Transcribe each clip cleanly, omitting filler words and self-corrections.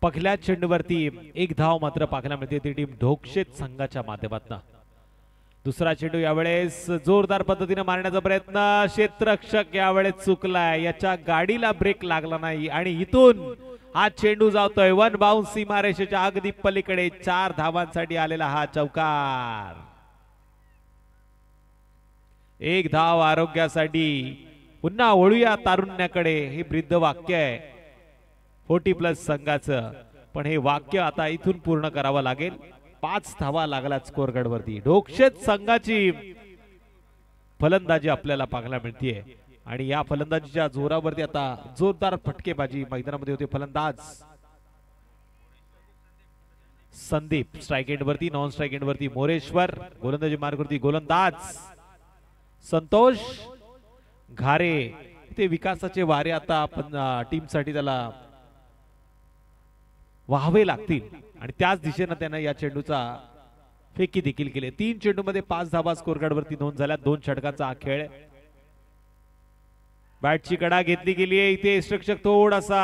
पहिल्या चेंडूवरती एक धाव मात्र पाहायला मिळते ती टीम ढोकशेत संघाच्या माध्यमातून। दुसरा चेंडू यावेळेस जोरदार पद्धतीने मारण्याचा प्रयत्न, क्षेत्ररक्षक यावेळेस चुकलाय, याच्या गाडीला ब्रेक लागला नाही आणि इथून हा चेंडू जातोय वन बाउन्स सीमारेषेच्या अगदी पलीकडे। 4 धावांसाठी आलेला हा चौकार। एक धाव आरोग्यासाठी। पुन्हा वळूया तारुण्याकडे, हे वृद्ध वाक्य आहे 40+ संघाचं, पण हे वाक्य आता इथून पूर्ण करावं लागेल। 5 धावा लागल्यात स्कोअर वरती। ढोकशेत संघाची फलंदाजी आपल्याला पाहायला मिळते आणि या फलंदाजीच्या जोरावरती आता जोरदार फटकेबाजी मैदानामध्ये होते। फलंदाज संदीप स्ट्राइक एंड वरती, नॉन स्ट्राइक एंड वरती मोरेश्वर, गोलंदाजी मार्गवरती गोलंदाज संतोष घारे। ते विकासाचे वारे आता आपण टीम साठी त्याला वाहवे लागतील आणि त्याच दिशेने त्यानं या चेंडूचा फेकी देखील केले। 3 चेंडूमध्ये 5 धावा स्कोअर वरती नोंद झाल्या। 2 षटकांचा हा खेळ। बॅटची कडा घेतली गेली आहे, इथे यष्टिरक्षक थोडासा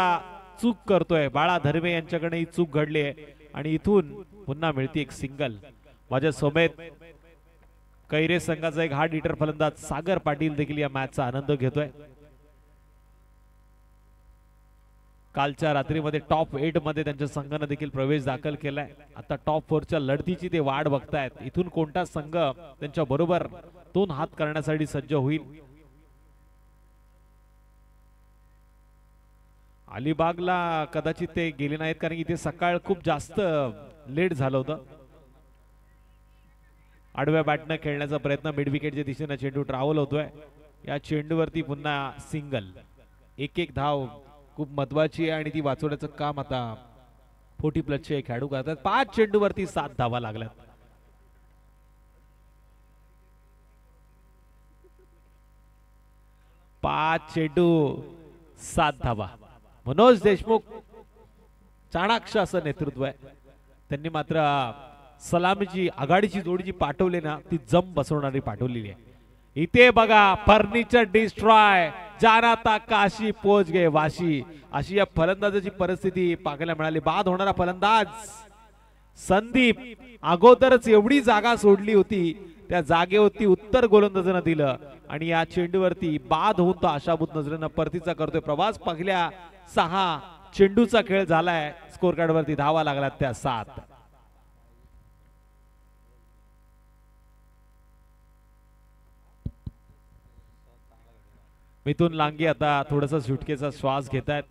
चूक करतोय। बाळा धर्मे यांच्याकडे ही चूक घडली आहे आणि इथून पुन्हा मिळते एक सिंगल। माझ्या समेत कैरे संघाचा एक हार्ड हिटर फलंदाज सागर पाटील देखील या मॅचचा आनंद घेतोय। कालच्या रात्रीमध्ये टॉप 8 मध्ये त्यांच्या संघाने देखील प्रवेश दाखल केलाय। आता टॉप 4 च्या लढतीची ते वाट बघतायत, इथून कोणता संघ त्यांच्या बरोबर 2 हात करण्यासाठी सज्ज होईल। अलिबागला कदाचित ते गेले नाहीत कारण इथे सकाळ खूप जास्त लेट झालं होतं। आडव्या बॅटनं खेळण्याचा प्रयत्न, मिड विकेटच्या दिशेने चेंडू ट्रॅव्हल होतोय। या चेंडूवरती पुन्हा सिंगल। एक धाव खूप महत्वाची आहे आणि ती वाचवण्याचं काम आता 40+ चे खेळाडू करतात। 5 चेंडूवरती 7 धावा लागल्यात। पाच चेंडू 7 धावा। मनोज देशमुख चाणाक्ष असं नेतृत्व आहे, त्यांनी मात्र सलामीची आघाडीची जोडी जी पाठवली ना ती जम बसवणारी पाठवलेली आहे। इथे बघा फर्निचर डिस्ट्रॉय, जानाता काशी पोच गे वाशी, अशी या फलंदाजाची परिस्थिती पाहायला मिळाली। बाद होणारा फलंदाज संदीप, अगोदरच एवढी जागा सोडली होती, त्या जागेवरती उत्तर गोलंदाजानं दिलं आणि या चेंडूवरती बाद होऊन तो आशाभूत नजरेनं परतीचा करतोय प्रवास। पहिल्या 6 चेंडूचा खेळ झालाय, स्कोर कार्ड वरती धावा लागल्यात त्या 7। मिथुन लांगे आता थोडासा सुटकेचा श्वास घेतात।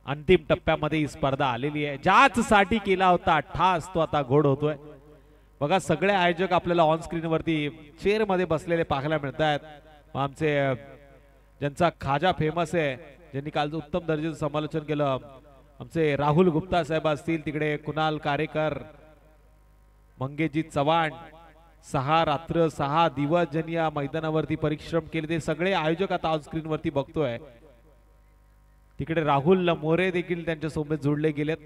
अंतिम टप्प्यामध्ये ही स्पर्धा आलेली आहे, ज्याच साठी केला होता ठास तो आता घोड होतोय। बघा सगळे आयोजक आपल्याला ऑन स्क्रीन वरती चेअर मध्ये बसलेले पाहायला मिळतात। आमचे ज्यांचा खाजा फेमस आहे, ज्यांनी कालचं उत्तम दर्जाचं समालोचन केलं, आमचे राहुल गुप्ता साहेब असतील, तिकडे कुणाल कारेकर, मंगेशजी चव्हाण, 6 रात्र 6 दिवस ज्यांनी या मैदानावरती परिश्रम केले, ते सगळे आयोजक आता ऑन स्क्रीन वरती बघतोय। तिकडे राहुल मोरे देखील त्यांच्या सोबत जोडले गेलेत।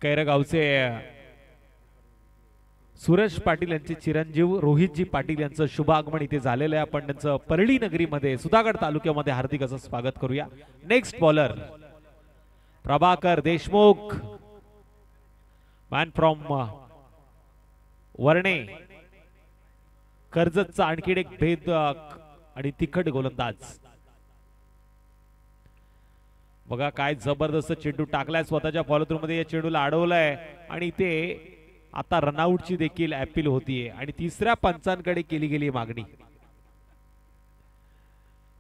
कैरगावचे सुरेश पाटील यांचे चिरंजीव रोहितजी पाटील यांचं शुभ आगमन इथे झालेलं आहे। आपण त्यांचं परळी नगरीमध्ये सुधागड तालुक्यामध्ये हार्दिक असं स्वागत करूया। Next bowler Prabhakar Deshmukh, man from Varne, कर्जतचा आणखी एक भेद आणि तिखट गोलंदाज। बघा काय जबरदस्त चेंडू टाकलाय स्वतःच्या फॉलो थ्रू मध्ये, या चेंडूला अडवलाय आणि ते आता रनआउटची देखील अपील होतीये आणि तिसऱ्या पंचांकडे केली गेली मागणी।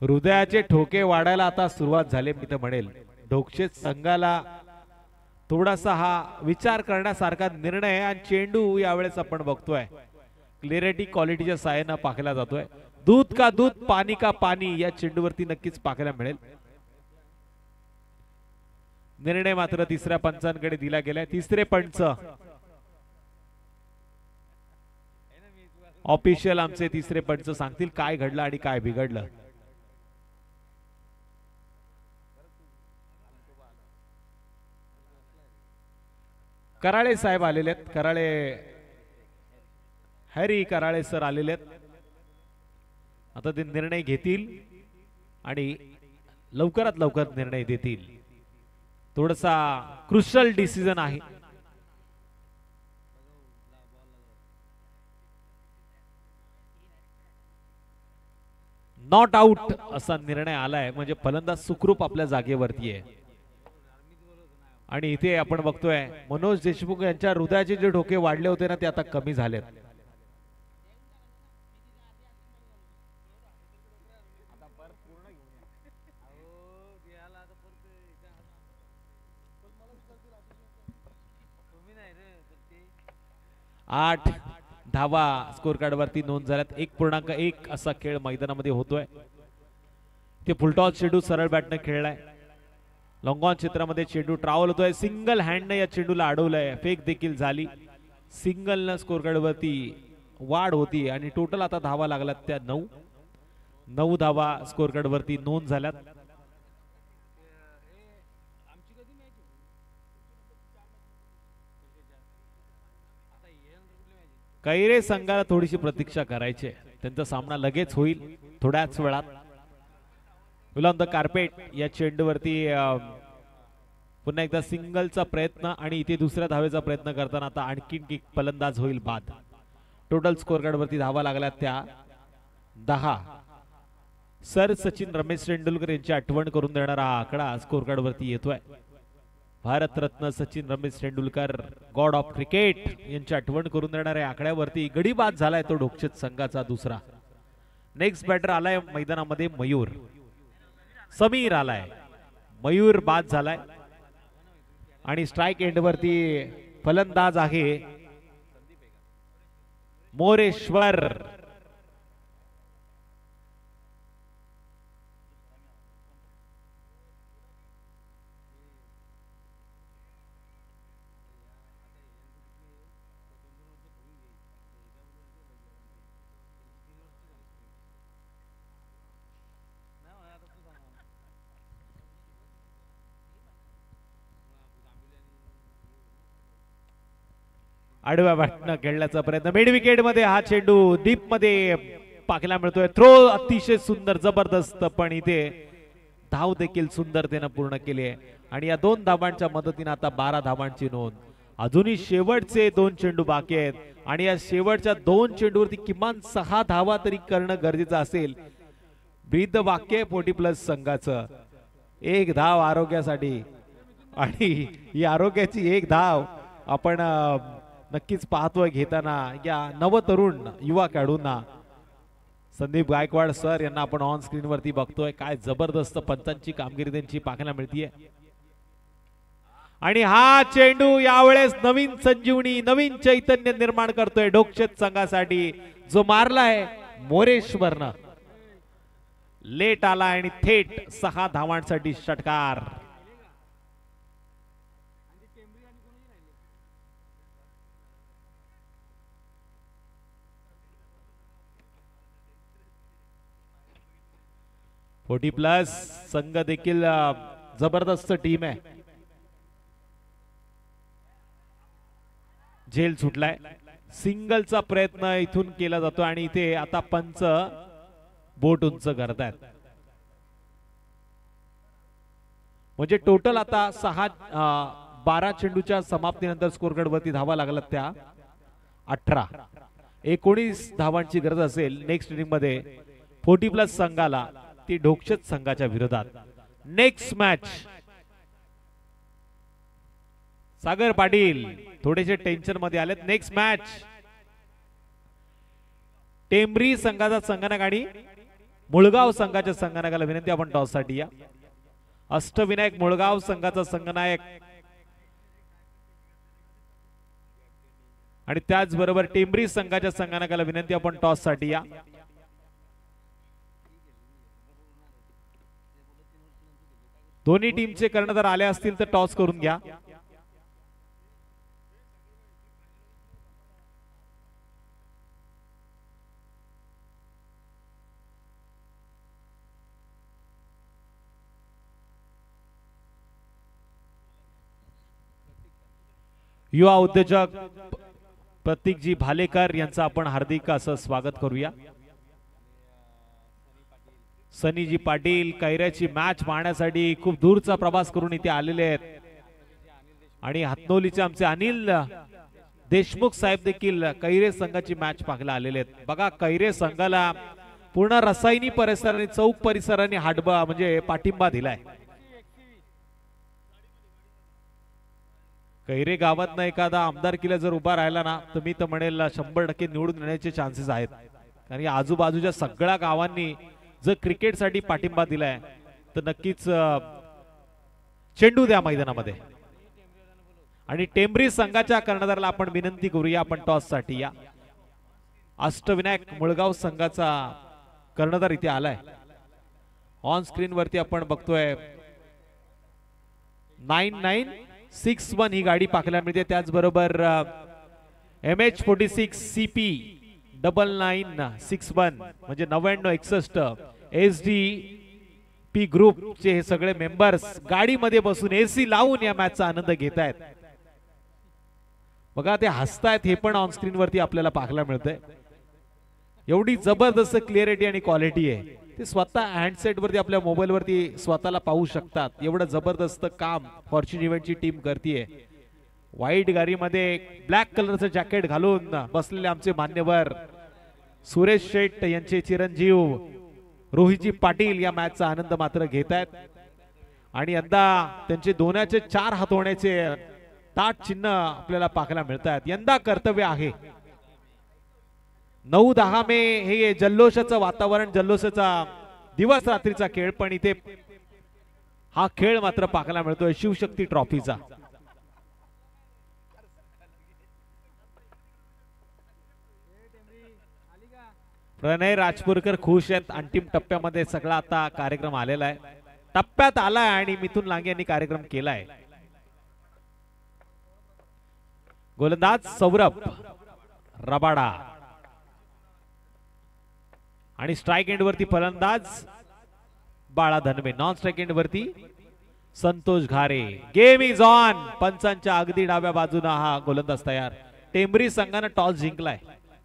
हृदयाचे ठोके वाढायला आता सुरुवात झाली मी तर म्हणेल। ढोकशेत संघाला थोडासा हा विचार करण्यासारखा निर्णय आहे आणि चेंडू यावेळेस आपण बघतोय क्लिअरिटी क्वालिटीच्या साहाय्याने पाखला जातोय। दूध का दूध पाणी का पाणी या चेंडूवरती नक्कीच पाहायला मिळेल। निर्णय मात्र तिसऱ्या पंचांकडे दिला गेलाय। तिसरे पंच ऑफिशियल आमचे तिसरे पंच सांगतील काय घडलं आणि काय बिघडलं। कराळे साहेब आलेले आहेत, कराळे हॅरी कराळे सर आलेले आहेत, आता ते निर्णय घेतील। आणि लवकरात लवकर निर्णय देतील. थोडासा क्रुशल डिसिजन आहे. नॉट आउट असा निर्णय आलाय, म्हणजे फलंदाज सुखरूप आपल्या जागेवरती आहे. आणि इथे आपण बघतोय मनोज देशमुख यांच्या हृदयाचे जे ठोके वाढले होते ना ते आता कमी झालेत. आठ धावा स्कोर कार्ड वरती नोंद झाल्यात. 1.1 असा खेळ मैदानामध्ये होतोय. ते फुलटॉस चेंडू सरळ बॅटने खेळलाय. लॉंगॉन क्षेत्रामध्ये चेंडू ट्रॅव्हल होतोय. सिंगल हँडने या चेंडूला अडवलंय. फेक देखील झाली. सिंगल न स्कोर कार्ड वरती वाढ होती आणि टोटल आता धावा लागल्यात त्या 9 धावा स्कोर कार्ड वरती नोंद झाल्यात. कैरे संघाला थोडीशी प्रतीक्षा करायची. त्यांचा सामना लगेच होईल थोड्याच वेळात. ऑन द कार्पेट या चेंडूवरती पुन्हा एकदा सिंगलचा प्रयत्न आणि इथे दुसऱ्या धावेचा प्रयत्न करताना आता आणखीन एक फलंदाज होईल बाद. टोटल स्कोर कार्ड वरती धावा लागल्या त्या 10. सर सचिन रमेश तेंडुलकर यांची आठवण करून देणारा हा आकडा स्कोर कार्ड वरती येतोय. Bharat Ratna Sachin Ramesh Tendulkar God of cricket यांची आठवण करून देणाऱ्या आकड्यावरती गडी बाद झालाय तो ढोकचत संघाचा दुसरा. नेक्स्ट बॅटर आलाय मैदानामध्ये मयूर. समीर आलाय. मयूर बाद झालाय आणि स्ट्राइक एंड वरती फलंदाज आहे मोरेश्वर. आडव्या बॅटनं खेळण्याचा प्रयत्न. मिड विकेट मध्ये हा चेंडू डीप मध्ये पाहायला मिळतोय. थ्रो अतिशय सुंदर जबरदस्त, पण इथे धाव देखील सुंदरतेने पूर्ण केली आहे आणि या 2 धावांच्या मदतीने आता 12 धावांची नोंद. अजूनही शेवटचे 2 चेंडू बाकी आहेत आणि या शेवटच्या 2 चेंडूवरती किमान 6 धावा तरी करणं गरजेचं असेल. ब्रीद वाक्य 40+ संघाचं. 1 धाव आरोग्यासाठी आणि ही आरोग्याची 1 धाव आपण नक्कीच पाहतोय घेताना या नवतरुण युवा खेळाडूंना. संदीप गायकवाड सर यांना आपण ऑन स्क्रीन वरती बघतोय. काय जबरदस्त पंचांची कामगिरी त्यांची पाहायला मिळतीये. आणि हा चेंडू यावेळेस नवीन संजीवनी नवीन चैतन्य निर्माण करतोय ढोकचत संघासाठी, जो मारलाय मोरेश्वरनं. लेट आला आणि थेट 6 धावांसाठी षटकार. +40 संघ देखील जबरदस्त टीम आहे. झेल सुटलाय. सिंगलचा प्रयत्न इथून केला जातो आणि इथे आता पंच बोट उंच करतायत. म्हणजे टोटल आता 12 चेंडूच्या समाप्तीनंतर स्कोर कार्ड वरती धावा लागल्यात त्या 18. 19 धावांची गरज असेल नेक्स्ट इनिंग मध्ये 40+ संघाला, ती ढोकचत संघाच्या विरोधात. नेक्स्ट मॅच सागर पाटील थोडेसे टेन्शन मध्ये आलेत. नेक्स्ट मॅच टेंबरी संघाचा संगणक आणि मुळगाव संघाच्या संगणकाला विनंती आपण टॉस साठी या. अष्टविनायक मुळगाव संघाचा संगनायक आणि त्याचबरोबर टेंबरी संघाच्या संगणकाला विनंती आपण टॉस साठी या. दोन्ही टीमचे कर्णधार आले असतील तर टॉस करून घ्या. युवा उद्योजक प्रतीकजी भालेकर यांचं आपण हार्दिक असं स्वागत करूया. सनीजी पाटील कैऱ्याची मॅच पाहण्यासाठी खूप दूरचा प्रवास करून इथे आलेले आहेत आणि हातनोलीचे आमचे अनिल देशमुख साहेब देखील कैरे संघाची मॅच पाहायला आलेले आहेत। बघा कैरे संघाला पूर्ण रसायनी परिसराने चौक परिसराने हाडबा म्हणजे पाठिंबा दिलाय। कैरे गावात एखादा आमदारकीला जर उभा राहिला ना तर मी तर म्हणेल 100% निवडून येण्याचे चान्सेस आहेत, कारण या आजूबाजूच्या सगळ्या गावांनी जर क्रिकेटसाठी पाठिंबा दिलाय तर नक्कीच चेंडू द्या मैदानामध्ये। आणि टेंबरी संघाच्या कर्णधाराला आपण विनंती करूया, आपण टॉस साठी या। अष्टविनायक मुळगाव संघाचा कर्णधार इथे आलाय। ऑन स्क्रीन वरती आपण बघतोय 9961 ही गाडी पाहायला मिळते। त्याचबरोबर MH46 CP 9961 म्हणजे 9961 SDP ग्रुपचे हे सगळे मेंबर्स गाडीमध्ये बसून AC लावून या मॅचचा आनंद घेत आहेत। बघा ते हसतायत हे पण ऑन स्क्रीन वरती आपल्याला पाहायला मिळतंय। एवढी जबरदस्त क्लिअरिटी आणि क्वालिटी आहे, ते स्वतः हँडसेट वरती आपल्या मोबाईल वरती स्वतःला पाहू शकतात। एवढं जबरदस्त काम फॉर्च्यून इव्हेंटची टीम करतेय। व्हाईट गाडीमध्ये ब्लॅक कलरचं जॅकेट घालून बसलेले आमचे मान्यवर सुरेश शेठ यांचे चिरंजीव रोहितजी पाटील या मॅचचा आनंद मात्र घेत आहेत। आणि यंदा त्यांचे दोन्याचे 4 हातोण्याचे ताट चिन्ह आपल्याला पाहायला मिळतात। यंदा कर्तव्य आहे 9-10 मे हे जल्लोषाचं वातावरण, जल्लोषाचा दिवस रात्रीचा खेळ, पण इथे हा खेळ मात्र पाहायला मिळतोय शिवशक्ती ट्रॉफीचा। प्रणय राजपूरकर खुश आहेत। अंतिम टप्प्यामध्ये सगळा आता कार्यक्रम आलेला आहे, टप्प्यात आलाय आणि मिथुन लांगे यांनी कार्यक्रम केलाय। गोलंदाज सौरभ रबाडा आणि स्ट्राइक एंड वरती फलंदाज Bala Dhanawe, non strike end वरती Santosh Ghare. Game is on. पंचांच्या अगदी डाव्या बाजूने हा गोलंदाज तयार। टेंबरी संघाने टॉस जिंकलाय,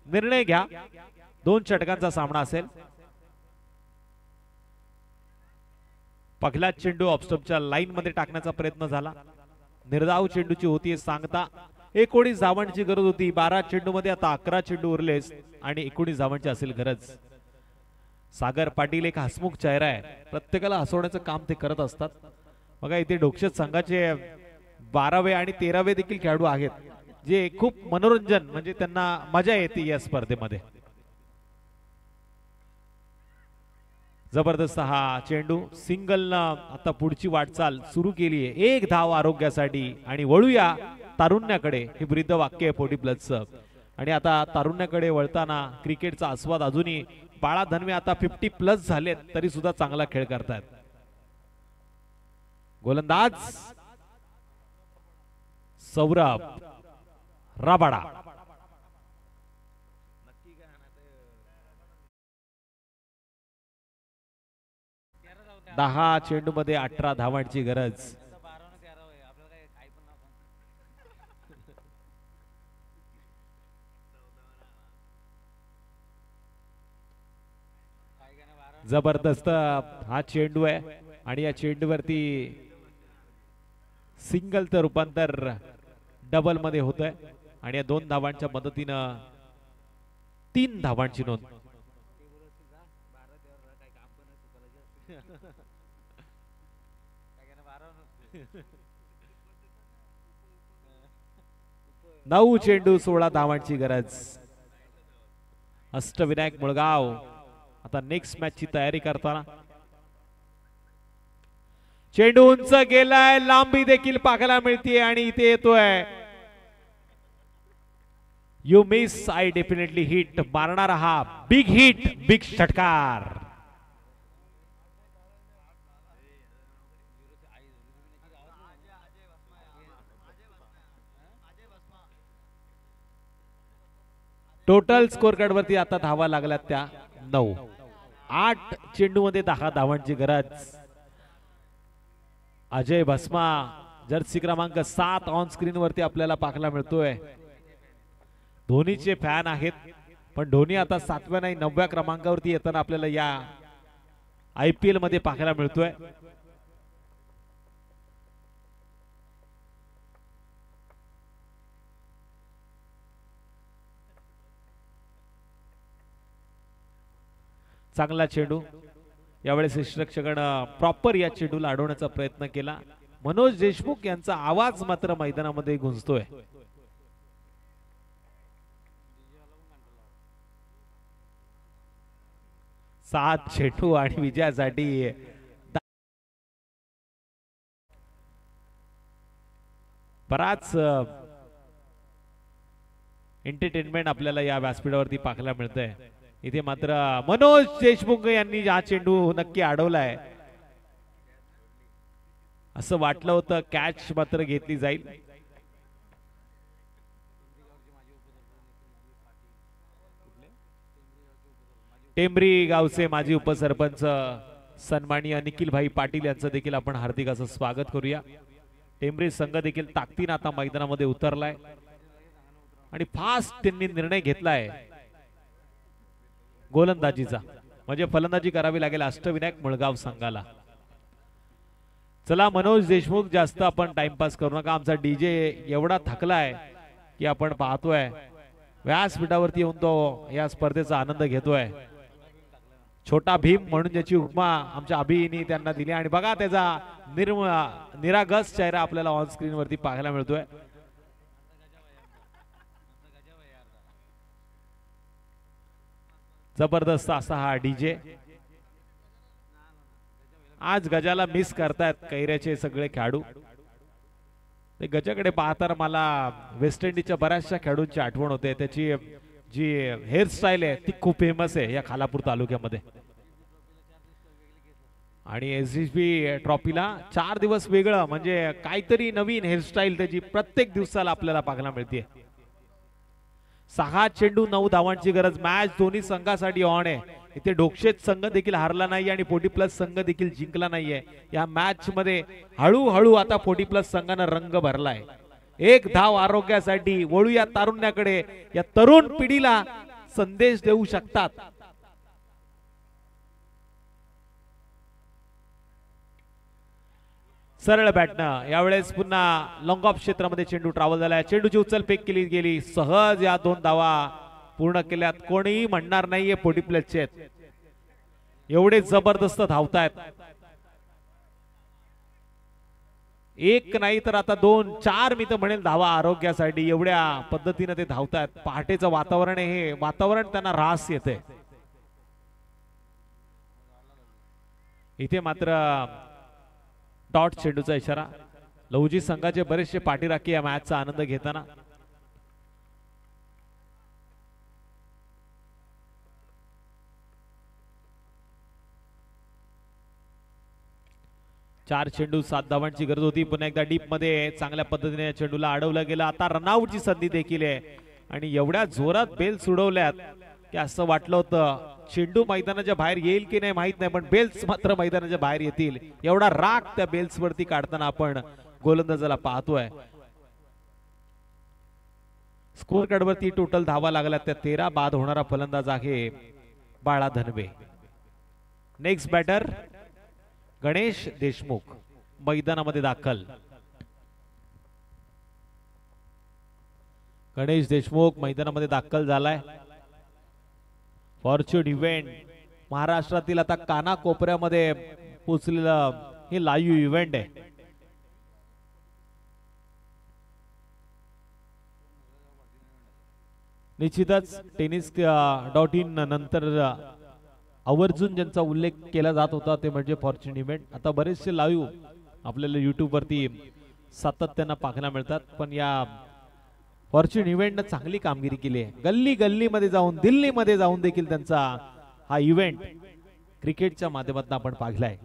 निर्णय घ्या। 2 षटकांचा सामना असेल। पहिला चेंडू ऑफस्टंपच्या लाईन मध्ये टाकण्याचा प्रयत्न झाला, निर्धाव चेंडूची होती सांगता 19 धावांची गरज होती। 12 चेंडू मध्ये आता 11 चेंडू उरलेस आणि 19 धावांची असेल गरज। सागर पाटील एक हसमुख चेहरा आहे, प्रत्येकाला हसवण्याचं काम ते करत असतात। बघा इथे डोक्षत संघाचे 12वे आणि 13वे देखील खेळाडू आहेत, जे खूप मनोरंजन म्हणजे त्यांना मजा येते या स्पर्धेमध्ये। जबरदस्त हा चेंडू सिंगल आता पुढची वाटचाल सुरू केली आहे। 1 धाव आरोग्यासाठी आणि वळूया तारुण्याकडे, हे ब्रीद वाक्य आहे 40 प्लसचं। आणि आता तारुण्याकडे वळताना क्रिकेटचा आस्वाद अजूनही बाळा धनवे आता 50 प्लस झालेत तरी सुद्धा चांगला खेळ करतात। गोलंदाज सौरभ रबाडा। 10 चेंडू मध्ये 18 धावांची गरज। जबरदस्त हा चेंडू आहे आणि या चेंडूवरती सिंगलचं रूपांतर डबल मध्ये होतंय आणि या 2 धावांच्या मदतीनं 3 धावांची नोंद। नऊ चेंडू 16 धावांची गरज। अष्टविनायक मुळगाव आता नेक्स्ट मॅच ची तयारी करताना। चेंडू उंच गेलाय, लांबी देखील पाहायला मिळते आणि इथे येतोय you miss I definitely hit, मारणारा हा बिग हिट, बिग षटकार। टोटल स्कोर कार्ड वरती आता धावा लागल्यात त्या 9। 8 चेंडू मध्ये 10 धावांची गरज। अजय भस्मा जर्सी क्रमांक 7 ऑन स्क्रीन वरती आपल्याला पाहायला मिळतोय। धोनीचे फॅन आहेत, पण धोनी आता 7व्या नाही 9व्या क्रमांकावरती येताना आपल्याला या IPL मध्ये पाहायला मिळतोय. चांगला चेंडू, यावेळेस यष्टीरक्षकानं प्रॉपर या चेंडूला अडवण्याचा प्रयत्न केला. मनोज देशमुख यांचा आवाज मात्र मैदानामध्ये गुंजतोय. सात चेंडू आणि विजयासाठी बराच एंटरटेनमेंट आपल्याला या व्यासपीठावरती पाहायला मिळतंय. इथे मात्र मनोज देशमुख यांनी हा चेंडू नक्की अडवलाय. असं वाटलं होतं कॅच मात्र घेतली जाईल. टेंबरी गावचे माजी उपसरपंच सन्माननीय निखिल भाई पाटील यांचं देखील आपण हार्दिक असं स्वागत करूया. टेंबरी संघ देखील ताकदीने आता मैदानामध्ये उतरलाय आणि फास्ट त्यांनी निर्णय घेतलाय गोलंदाजीचा, म्हणजे फलंदाजी करावी लागेल अष्टविनायक मुळगाव संघाला. चला मनोज देशमुख, जास्त आपण टाइमपास करू नका. आमचा डीजे एवढा थकलाय की आपण पाहतोय व्यासपीठावरती येऊन तो या स्पर्धेचा आनंद घेतोय. छोटा भीम म्हणून ज्याची उपमा आमच्या अभिनी त्यांना दिली आणि बघा त्याचा निरागस चेहरा आपल्याला ऑन स्क्रीन वरती पाहायला मिळतोय. जबरदस्त असा हा डीजे. आज गजाला मिस करतायत कैऱ्याचे सगळे खेळाडू. ते गजाकडे पाहताना मला वेस्ट इंडिजच्या बऱ्याचशा खेळाडूंची आठवण होते. त्याची जी हेअरस्टाईल आहे ती खूप फेमस आहे या खालापूर तालुक्यामध्ये. आणि SSB ट्रॉफीला 4 दिवस वेगळं, म्हणजे काहीतरी नवीन हेअरस्टाईल त्याची प्रत्येक दिवसाला आपल्याला पाहायला मिळते. 6 चेंडू 9 धावांची गरज. मॅच दोन्ही संघासाठी ऑन आहे. इथे डोकशेत संघ देखील हारला नाही आणि 40+ संघ देखील जिंकला नाहीये. या मॅच मध्ये हळूहळू आता 40+ संघानं रंग भरलाय. 1 धाव आरोग्यासाठी. वळूया तारुण्याकडे. या तरुण पिढीला संदेश देऊ शकतात. सरळ बॅटनं यावेळेस पुन्हा लॉंग ऑफ क्षेत्रामध्ये चेंडू ट्रॅव्हल झालाय. चेंडूची उचल फेक केली गेली. सहज या 2 धावा पूर्ण केल्यात. कोणीही म्हणणार नाहीये 40+ आहेत. एवढे जबरदस्त धावतायत. 1 नाही तर आता 2 4 मी तर म्हणेल धावा आरोग्यासाठी. एवढ्या पद्धतीने ते धावतायत. पहाटेचं वातावरण आहे हे वातावरण त्यांना रास येते. इथे मात्र डॉट चेंडूचा इशारा. लहुजी संघाचे बरेचसे पाठीराखी या मॅचचा आनंद घेताना. चार चेंडू 7 धावांची गरज होती. पुन्हा एकदा डीप मध्ये चांगल्या पद्धतीने चेंडूला अडवलं गेलं. आता रनआउटची संधी देखील आहे आणि एवढ्या जोरात बेल्स उडवल्यात की असं वाटलं होतं चेंडू मैदानाच्या बाहेर येईल की नाही माहित नाही, पण बेल्स मात्र मैदानाच्या बाहेर येतील. एवढा राग त्या बेल्स वरती काढताना आपण गोलंदाजाला पाहतोय. स्कोर कार्ड वरती टोटल धावा लागल्या त्या 13 बाद होणारा फलंदाज आहे बाळा धनवे. नेक्स्ट बॅटर गणेश देशमुख मैदानामध्ये दाखल. गणेश देशमुख मैदानामध्ये दाखल झालाय. फॉर्च्यून इव्हेंट महाराष्ट्रातील आता कानाकोपऱ्यामध्ये पोहोचलेलं हे लाईव्ह इव्हेंट आहे. निश्चितच tennis.in नंतर आवर्जून ज्यांचा उल्लेख केला जात होता ते म्हणजे फॉर्च्यून इव्हेंट. आता बरेचसे लाईव्ह आपल्याला युट्यूब वरती सातत्याने पाहायला मिळतात, पण या फॉर्च्यून इव्हेंटने चांगली कामगिरी केली आहे. गल्ली गल्लीमध्ये जाऊन दिल्लीमध्ये जाऊन देखील त्यांचा हा इव्हेंट क्रिकेटच्या माध्यमातून आपण पाहिलाय.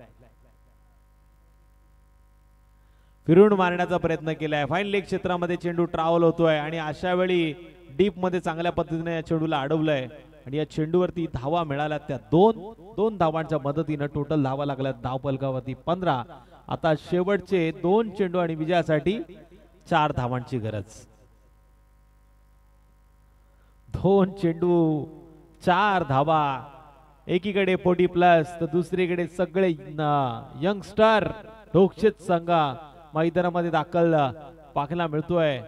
फिरून मारण्याचा प्रयत्न केलाय. फाईन लेग क्षेत्रामध्ये चेंडू ट्रॅव्हल होतोय आणि अशा वेळी डीप मध्ये चांगल्या पद्धतीने या चेंडूला अडवलंय आणि या चेंडूवरती धावा मिळाल्या त्या दोन धावांच्या मदतीने टोटल धावा लागल्या धाव फलकावरती 15. आता शेवटचे 2 चेंडू आणि विजयासाठी 4 धावांची गरज. 2 चेंडू 4 धावा एकीकडे 40+ तर दुसरीकडे सगळे यंगस्टर ढोकशेत संघा मैदानामध्ये दाखल पाहायला मिळतोय.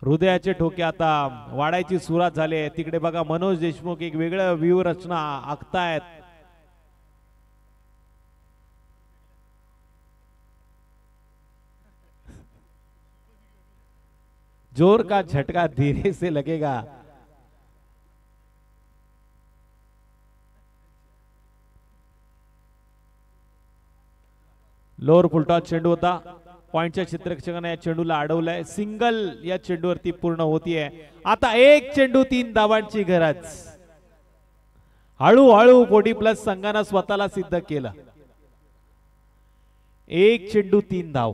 हृदयाचे ठोके आता वाढायची सुरुवात झाली आहे. तिकडे बघा मनोज देशमुख एक वेगळं व्यूहरचना आखतायत. जोर का झटका धीरे से लगेगा. लोअर फुलटॉस चेंडू होता. पॉइंटच्या क्षेत्ररक्षकाने या चेंडूला अडवलंय. सिंगल या चेंडूवरती पूर्ण होतीये. आता एक चेंडू 3 धावांची गरज. हळूहळू 40+ संघानं स्वतःला सिद्ध केलं. एक चेंडू 3 धाव.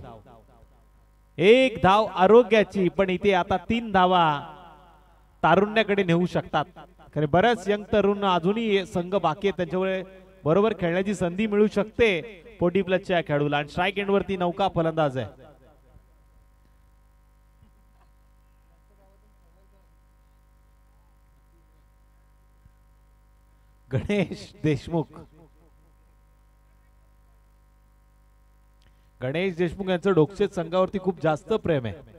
एक धाव आरोग्याची, पण इथे आता 3 धावा तारुण्याकडे नेऊ शकतात. खरे बरेच यंग तरुण अजूनही संघ बाकी आहेत, त्यांच्यामुळे बरोबर खेळण्याची संधी मिळू शकते 40+ खेळूला. आणि स्ट्राइक एंड वरती नौका फलंदाज आहे. गणेश देशमुख. गणेश देशमुख यांचं ढोकशेत संघावरती खूप जास्त प्रेम आहे.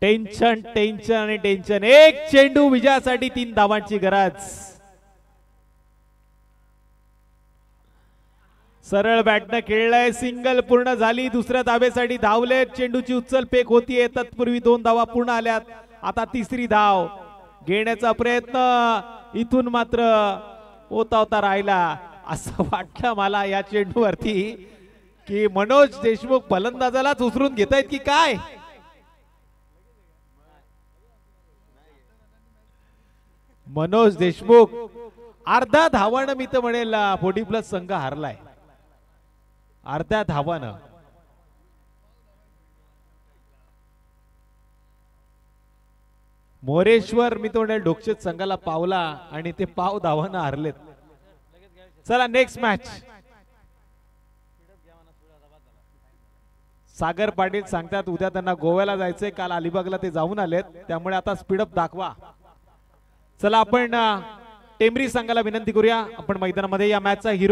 टेन्शन टेन्शन आणि टेन्शन. एक चेंडू विजयासाठी 3 धावांची गरज. सरळ बॅटनं खेळलाय. सिंगल पूर्ण झाली. दुसऱ्या धावेसाठी धावले. चेंडूची उचल फेक होतीये. तत्पूर्वी 2 धावा पूर्ण आल्यात. आता तिसरी धाव घेण्याचा प्रयत्न इथून मात्र होता राहिला. असं वाटलं मला या चेंडूवरती की मनोज देशमुख फलंदाजालाच उचलून घेतायत की काय. मनोज देशमुख अर्ध्या धावानं मी तर म्हणेल 40+ संघ हारलाय. अर्ध्या धावानं. मोरेश्वर मी तो म्हणेल ढोकशेत संघाला पावला आणि ते पाव धावानं हारलेत. चला नेक्स्ट मॅच. सागर पाटील सांगतात उद्या त्यांना गोव्याला जायचंय. काल अलिबागला ते जाऊन आलेत, त्यामुळे आता स्पीडअप दाखवा. चला आपण टेंबरी संघाला विनंती करूया, आपण मैदानामध्ये या मॅचचा हिरो